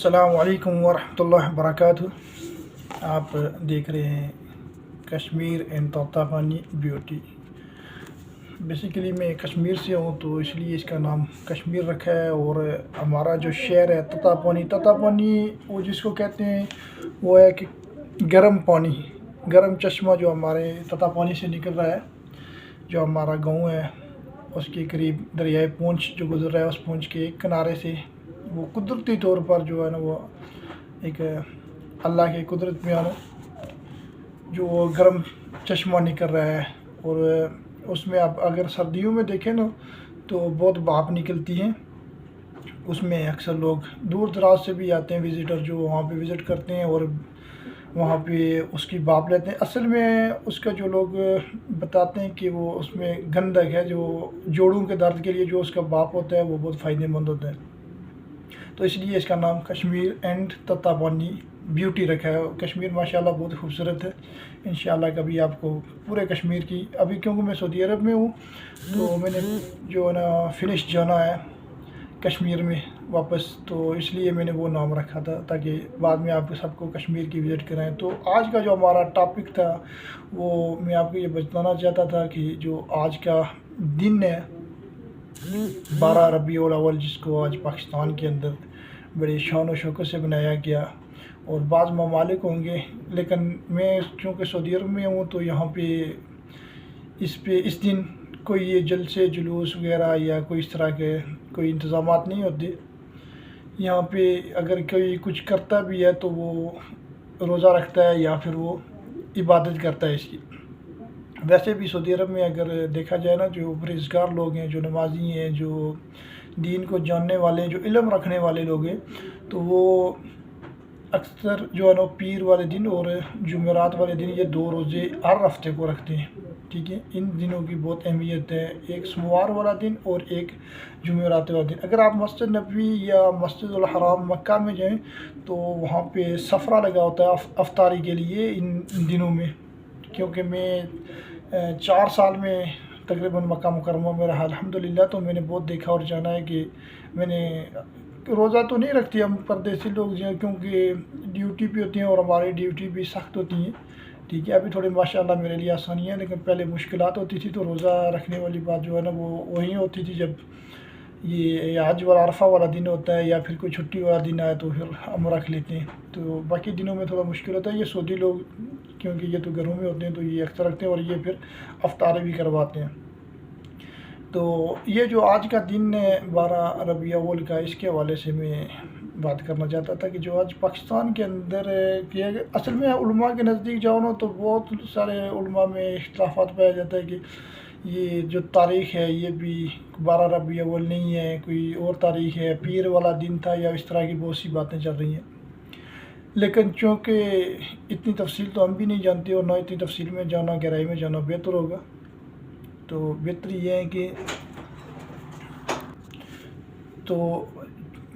السلام علیکم ورحمۃ اللہ وبرکاتہ۔ آپ دیکھ رہے ہیں کشمیر اینڈ طوطا پانی بیوٹی۔ بیسیکلی میں کشمیر سے ہوں تو اس لیے اس کا نام کشمیر رکھا ہے، اور ہمارا جو شہر ہے طوطا پانی وہ جس کو کہتے ہیں وہ ہے کہ گرم پانی، گرم چشمہ جو ہمارے طوطا پانی سے نکل رہا ہے، جو ہمارا گاؤں ہے اس کے قریب دریائے پونچھ جو گزر رہا ہے، اس پونچھ کے ایک کنارے سے وہ قدرتی طور پر جو ہے نا وہ ایک اللہ کی قدرت میں جو وہ گرم چشمہ نکل رہا ہے، اور اس میں آپ اگر سردیوں میں دیکھیں نا تو بہت بھاپ نکلتی ہیں۔ اس میں اکثر لوگ دور دراز سے بھی آتے ہیں وزٹر، جو وہاں پہ وزٹ کرتے ہیں اور وہاں پہ اس کی بھاپ لیتے ہیں۔ اصل میں اس کا جو لوگ بتاتے ہیں کہ وہ اس میں گندھک ہے، جو جوڑوں کے درد کے لیے جو اس کا بھاپ ہوتا ہے وہ بہت فائدہ مند ہوتا ہے، تو اس لیے اس کا نام کشمیر اینڈ طوطا پانی بیوٹی رکھا ہے۔ کشمیر ماشاءاللہ بہت خوبصورت ہے، انشاءاللہ کبھی آپ کو پورے کشمیر کی، ابھی کیونکہ میں سعودی عرب میں ہوں تو میں نے جو ہے نا فنش جانا ہے کشمیر میں واپس، تو اس لیے میں نے وہ نام رکھا تھا تاکہ بعد میں آپ سب کو کشمیر کی وزٹ کرائیں۔ تو آج کا جو ہمارا ٹاپک تھا وہ میں آپ کو یہ بتانا چاہتا تھا کہ جو آج کا دن ہے 12 ربیع الاول، جس کو آج پاکستان کے اندر بڑے شان و شوکت سے بنایا گیا، اور بعض ممالک ہوں گے، لیکن میں چونکہ سعودی عرب میں ہوں تو یہاں پہ اس دن کوئی یہ جلسے جلوس وغیرہ یا کوئی اس طرح کے کوئی انتظامات نہیں ہوتے یہاں پہ۔ اگر کوئی کچھ کرتا بھی ہے تو وہ روزہ رکھتا ہے یا پھر وہ عبادت کرتا ہے اس کی۔ ویسے بھی سعودی عرب میں اگر دیکھا جائے نا، جو پرہیزگار لوگ ہیں، جو نمازی ہیں، جو دین کو جاننے والے ہیں، جو علم رکھنے والے لوگ ہیں، تو وہ اکثر جو ہے نا پیر والے دن اور جمعرات والے دن یہ 2 روزے ہر ہفتے کو رکھتے ہیں، ٹھیک ہے۔ ان دنوں کی بہت اہمیت ہے، ایک سوموار والا دن اور ایک جمعرات والا دن۔ اگر آپ مسجد نبوی یا مسجد الحرام مکہ میں جائیں تو وہاں پہ سفرہ لگا ہوتا ہے افطاری کے لیے ان دنوں میں، کیونکہ میں 4 سال میں تقریباً مکہ مکرمہ میں رہا الحمدللہ، تو میں نے بہت دیکھا اور جانا ہے کہ میں نے روزہ تو نہیں رکھتی ہم پردیسی لوگ جو ہیں، کیونکہ ڈیوٹی پہ ہوتے ہیں اور ہماری ڈیوٹی بھی سخت ہوتی ہیں، ٹھیک ہے۔ ابھی تھوڑے ماشاءاللہ میرے لیے آسانی ہے، لیکن پہلے مشکلات ہوتی تھی، تو روزہ رکھنے والی بات جو ہے نا وہ وہیں ہوتی تھی جب یہ حج والا عرفہ والا دن ہوتا ہے یا پھر کوئی چھٹی والا دن آئے تو پھر ہم رکھ لیتے ہیں۔ تو باقی دنوں میں تھوڑا مشکل ہوتا ہے۔ یہ سعودی لوگ کیونکہ یہ تو گھروں میں ہوتے ہیں تو یہ اکثر رکھتے ہیں، اور یہ پھر افطاری بھی کرواتے ہیں۔ تو یہ جو آج کا دن ہے 12 ربیع الاول کا، اس کے حوالے سے میں بات کرنا چاہتا تھا کہ جو آج پاکستان کے اندر کہ اصل میں علماء کے نزدیک جاؤ نا تو بہت سارے علماء میں اختلافات پایا جاتا ہے کہ یہ جو تاریخ ہے یہ بھی 12 ربیع الاول نہیں ہے، کوئی اور تاریخ ہے، پیر والا دن تھا، یا اس طرح کی بہت سی باتیں چل رہی ہیں۔ لیکن چونکہ اتنی تفصیل تو ہم بھی نہیں جانتے، اور نہ اتنی تفصیل میں جانا، گہرائی میں جانا بہتر ہوگا، تو بہتر یہ ہے کہ تو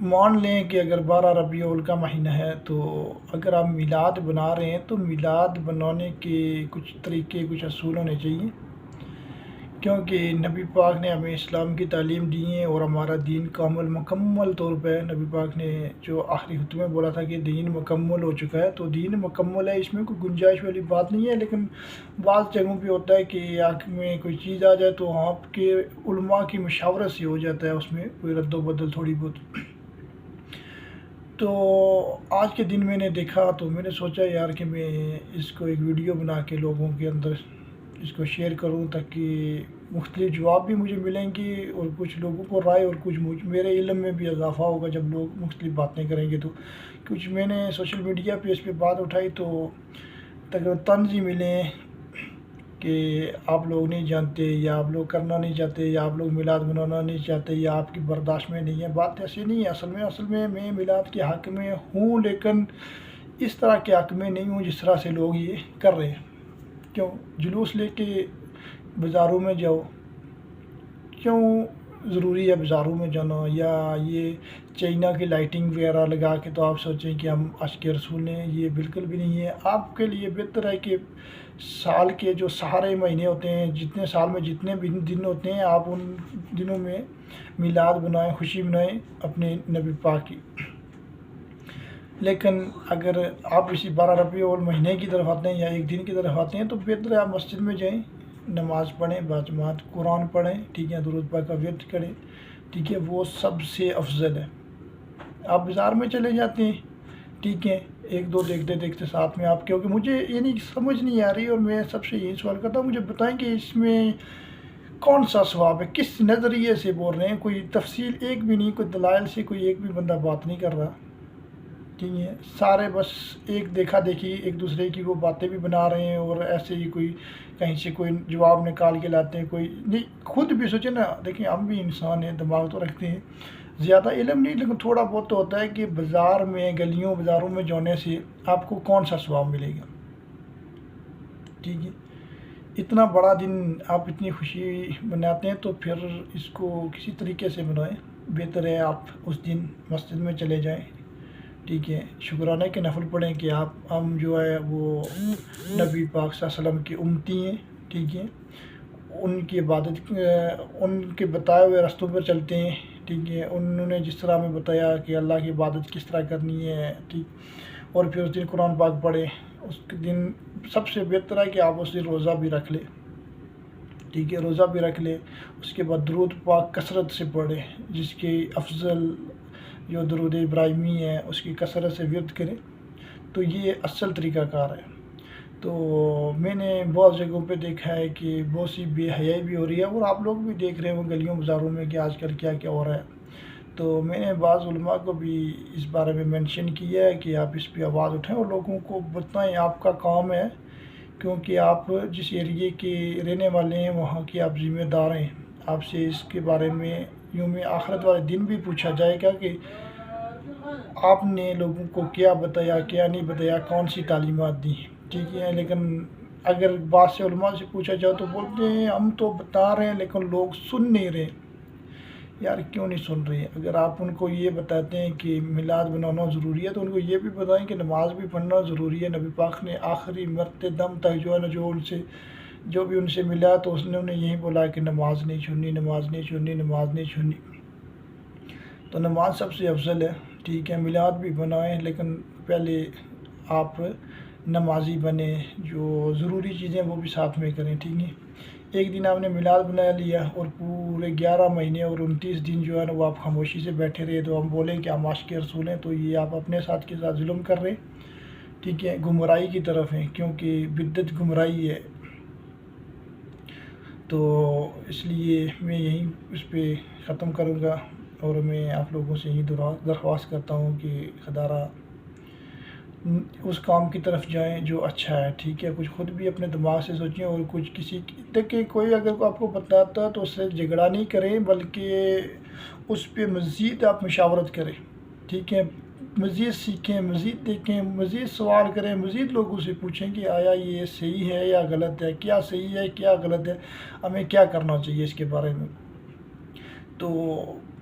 مان لیں کہ اگر 12 ربیع الاول کا مہینہ ہے تو اگر آپ میلاد بنا رہے ہیں تو میلاد بنانے کے کچھ طریقے، کچھ اصول ہونے چاہیے، کیونکہ نبی پاک نے ہمیں اسلام کی تعلیم دی ہے، اور ہمارا دین کامل مکمل طور پہ نبی پاک نے جو آخری خطبے میں بولا تھا کہ دین مکمل ہو چکا ہے، تو دین مکمل ہے، اس میں کوئی گنجائش والی بات نہیں ہے۔ لیکن بعض جگہوں پہ ہوتا ہے کہ آنکھ میں کوئی چیز آ جائے تو آپ کے علماء کی مشاورت سے ہو جاتا ہے، اس میں کوئی رد و بدل تھوڑی بہت۔ تو آج کے دن میں نے دیکھا تو میں نے سوچا یار کہ میں اس کو ایک ویڈیو بنا کے لوگوں کے اندر اس کو شیئر کروں، تاکہ مختلف جواب بھی مجھے ملیں گے، اور کچھ لوگوں کو رائے، اور کچھ میرے علم میں بھی اضافہ ہوگا جب لوگ مختلف باتیں کریں گے۔ تو کچھ میں نے سوشل میڈیا پہ اس پہ بات اٹھائی تو تقریباً طنز ہی ملے کہ آپ لوگ نہیں جانتے، یا آپ لوگ کرنا نہیں چاہتے، یا آپ لوگ میلاد منانا نہیں چاہتے، یا آپ کی برداشت میں نہیں ہے۔ بات ایسی نہیں ہے، اصل میں میں میلاد کے حق میں ہوں، لیکن اس طرح کے حق میں نہیں ہوں جس طرح سے لوگ یہ کر رہے ہیں۔ کیوں جلوس لے کے بازاروں میں جاؤ، کیوں ضروری ہے بازاروں میں جانا، یا یہ چائنا کی لائٹنگ وغیرہ لگا کے تو آپ سوچیں کہ ہم عاشق رسول ہیں، یہ بالکل بھی نہیں ہے۔ آپ کے لیے بہتر ہے کہ سال کے جو سارے مہینے ہوتے ہیں، جتنے سال میں جتنے بھی دن ہوتے ہیں، آپ ان دنوں میں میلاد بنائیں، خوشی منائیں اپنے نبی پاک کی۔ لیکن اگر آپ اسی 12 ربیع الاول مہینے کی طرف آتے ہیں یا ایک دن کی طرف آتے ہیں تو بہتر ہے آپ مسجد میں جائیں، نماز پڑھیں، باجماعت قرآن پڑھیں، ٹھیک ہے، درود پاک کا ورد کریں، ٹھیک ہے، وہ سب سے افضل ہے۔ آپ بازار میں چلے جاتے ہیں، ٹھیک ہے، ایک دو دیکھتے دیکھتے ساتھ میں آپ، کیونکہ مجھے یہ نہیں سمجھ نہیں آ رہی اور میں سب سے یہی سوال کرتا ہوں، مجھے بتائیں کہ اس میں کون سا ثواب ہے، کس نظریے سے بول رہے ہیں، کوئی تفصیل ایک بھی نہیں، کوئی دلائل سے کوئی ایک بھی بندہ بات نہیں کر رہا، ٹھیک ہے، سارے بس ایک دیکھا دیکھی ایک دوسرے کی وہ باتیں بھی بنا رہے ہیں اور ایسے ہی کوئی کہیں سے کوئی جواب نکال کے لاتے ہیں، کوئی نہیں خود بھی سوچے نا، دیکھیں ہم بھی انسان ہیں، دماغ تو رکھتے ہیں، زیادہ علم نہیں لیکن تھوڑا بہت تو ہوتا ہے کہ بازار میں گلیوں بازاروں میں جانے سے آپ کو کون سا ثواب ملے گا، ٹھیک ہے، اتنا بڑا دن آپ اتنی خوشی مناتے ہیں تو پھر اس کو کسی طریقے سے منائیں، بہتر ہے آپ اس دن مسجد میں چلے جائیں، ٹھیک ہے، شکرانے کے نفل پڑھیں کہ ہم جو ہے وہ نبی پاک صلی اللہ علیہ وسلم کی امتی ہیں، ٹھیک ہے، ان کی عبادت ان کے بتائے ہوئے رستوں پر چلتے ہیں، ٹھیک ہے، انہوں نے جس طرح ہمیں بتایا کہ اللہ کی عبادت کس طرح کرنی ہے، ٹھیک، اور پھر اس دن قرآن پاک پڑھیں، اس کے دن سب سے بہتر ہے کہ آپ اس دن روزہ بھی رکھ لیں، ٹھیک ہے، روزہ بھی رکھ لیں، اس کے بعد درود پاک کثرت سے پڑھیں، جس کی افضل جو درود ابراہیمی ہے اس کی کثرت سے ورد کریں، تو یہ اصل طریقہ کار ہے۔ تو میں نے بہت جگہوں پہ دیکھا ہے کہ بہت سی بے حیائی بھی ہو رہی ہے، اور آپ لوگ بھی دیکھ رہے ہیں وہ گلیوں بازاروں میں کہ آج کل کیا کیا ہو رہا ہے، تو میں نے بعض علماء کو بھی اس بارے میں مینشن کیا ہے کہ آپ اس پہ آواز اٹھائیں اور لوگوں کو بتائیں، آپ کا کام ہے، کیونکہ آپ جس ایریے کے رہنے والے ہیں وہاں کے آپ ذمہ دار ہیں، آپ سے اس کے بارے میں یوم آخرت والے دن بھی پوچھا جائے گا کہ آپ نے لوگوں کو کیا بتایا، کیا نہیں بتایا، کون سی تعلیمات دی، ٹھیک ہے، لیکن اگر بعض سے علماء سے پوچھا جائے تو بولتے ہیں ہم تو بتا رہے ہیں لیکن لوگ سن نہیں رہے، یار کیوں نہیں سن رہے؟ اگر آپ ان کو یہ بتاتے ہیں کہ میلاد منانا ضروری ہے تو ان کو یہ بھی بتائیں کہ نماز بھی پڑھنا ضروری ہے، نبی پاک نے آخری مرتے دم تک جو ہے نا جو بھی ان سے ملا تو اس نے انہیں یہی بولا کہ نماز نہیں چھوڑنی، نماز نہیں چھوڑنی، نماز نہیں چھوڑنی، تو نماز سب سے افضل ہے، ٹھیک ہے، میلاد بھی بنائیں لیکن پہلے آپ نمازی بنیں، جو ضروری چیزیں وہ بھی ساتھ میں کریں، ٹھیک ہے، ایک دن آپ نے میلاد بنا لیا اور پورے 11 مہینے اور 29 دن جو ہے نا وہ آپ خاموشی سے بیٹھے رہے تو ہم بولیں کہ ہم عاشق رسول ہیں، تو یہ آپ اپنے ساتھ کے ساتھ ظلم کر رہے ہیں، ٹھیک ہے، گمراہی کی طرف ہیں، کیونکہ بدعت گمراہی ہے، تو اس لیے میں یہیں اس پہ ختم کروں گا، اور میں آپ لوگوں سے یہی درخواست کرتا ہوں کہ خدارہ اس کام کی طرف جائیں جو اچھا ہے، ٹھیک ہے، کچھ خود بھی اپنے دماغ سے سوچیں اور کچھ کسی دیکھیں کوئی اگر آپ کو بتاتا تو اس سے جھگڑا نہیں کریں بلکہ اس پہ مزید آپ مشاورت کریں، ٹھیک ہے، مزید سیکھیں، مزید دیکھیں، مزید سوال کریں، مزید لوگوں سے پوچھیں کہ آیا یہ صحیح ہے یا غلط ہے، کیا صحیح ہے کیا غلط ہے، ہمیں کیا کرنا چاہیے اس کے بارے میں، تو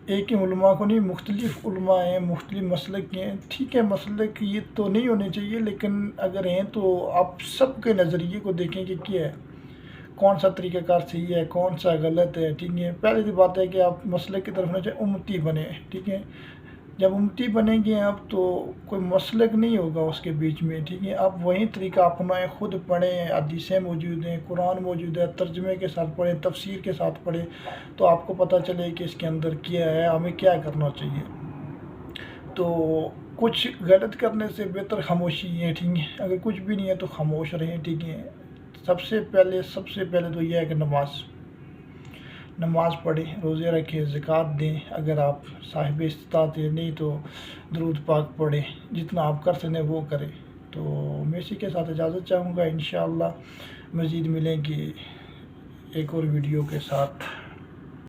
ایک ہی علماء کو نہیں، مختلف علماء ہیں، مختلف مسلک کے ہیں، ٹھیک ہے، مسلک یہ تو نہیں ہونے چاہیے لیکن اگر ہیں تو آپ سب کے نظریے کو دیکھیں کہ کیا ہے، کون سا طریقہ کار صحیح ہے، کون سا غلط ہے، ٹھیک ہے، پہلے تو بات ہے کہ آپ مسلک کی طرف نہ جائیں، امتی بنیں، ٹھیک ہے، جب امتی بنیں گے آپ تو کوئی مسلک نہیں ہوگا اس کے بیچ میں، ٹھیک ہے، آپ وہی طریقہ اپنائیں، خود پڑھیں، حدیثیں موجود ہیں، قرآن موجود ہے، ترجمے کے ساتھ پڑھیں، تفسیر کے ساتھ پڑھیں، تو آپ کو پتہ چلے کہ اس کے اندر کیا ہے، ہمیں کیا کرنا چاہیے، تو کچھ غلط کرنے سے بہتر خاموشی ہے، ٹھیک ہے، اگر کچھ بھی نہیں ہے تو خاموش رہیں، ٹھیک ہے، سب سے پہلے تو یہ ہے کہ نماز پڑھیں، روزے رکھیں، زکوٰۃ دیں، اگر آپ صاحب استطاعت ہیں، نہیں تو درود پاک پڑھیں، جتنا آپ کر سکیں وہ کریں، تو میں اسی کے ساتھ اجازت چاہوں گا، انشاءاللہ مزید ملیں گے ایک اور ویڈیو کے ساتھ۔